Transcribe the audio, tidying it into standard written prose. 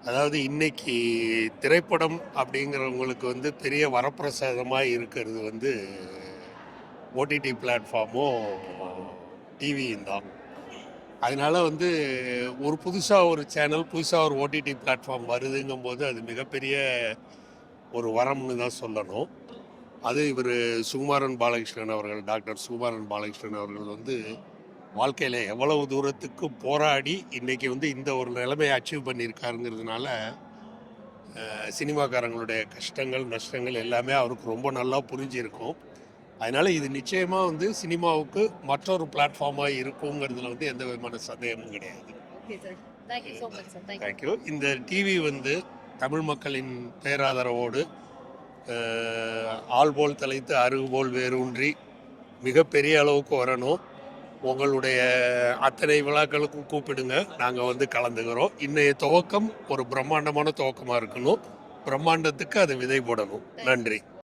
அதாவது இன்னைக்கு திரைப்படம் அப்படிங்கிறவங்களுக்கு வந்து பெரிய வரப்பிரசாதமாக இருக்கிறது வந்து ஓடிடி பிளாட்ஃபார்மும் டிவியும் தான். அதனால வந்து ஒரு புதுசாக ஒரு சேனல் புதுசாக ஒரு ஓடிடி பிளாட்ஃபார்ம் வருதுங்கும்போது அது மிகப்பெரிய ஒரு வரம்னு தான் சொல்லணும். அது இவர் சுகுமாரன் பாலகிருஷ்ணன் அவர்கள், டாக்டர் சுகுமாரன் பாலகிருஷ்ணன் அவர்கள் வந்து வாழ்க்கையில் எவ்வளவு தூரத்துக்கு போராடி இன்னைக்கு வந்து இந்த ஒரு நிலைமையை அச்சீவ் பண்ணியிருக்காருங்கிறதுனால சினிமாக்காரங்களுடைய கஷ்டங்கள் நஷ்டங்கள் எல்லாமே அவருக்கு ரொம்ப நல்லா புரிஞ்சிருக்கும். அதனால இது நிச்சயமா வந்து சினிமாவுக்கு மற்றொரு பிளாட்ஃபார்மாக இருக்குங்கிறதுல வந்து எந்த விதமான சந்தேகமும் கிடையாது. தேங்க்யூ. இந்த டிவி வந்து தமிழ் மக்களின் பேராதரவோடு ஆள் போல் தலைத்து அருகு போல் வேரூன்றி மிகப்பெரிய அளவுக்கு வரணும். உங்களுடைய அத்தனை விழாக்களுக்கும் கூப்பிடுங்க, நாங்கள் வந்து கலந்துக்கிறோம். இன்றைய துவக்கம் ஒரு பிரம்மாண்டமான துவக்கமாக இருக்கணும். பிரம்மாண்டத்துக்கு அது விதை போடணும். நன்றி.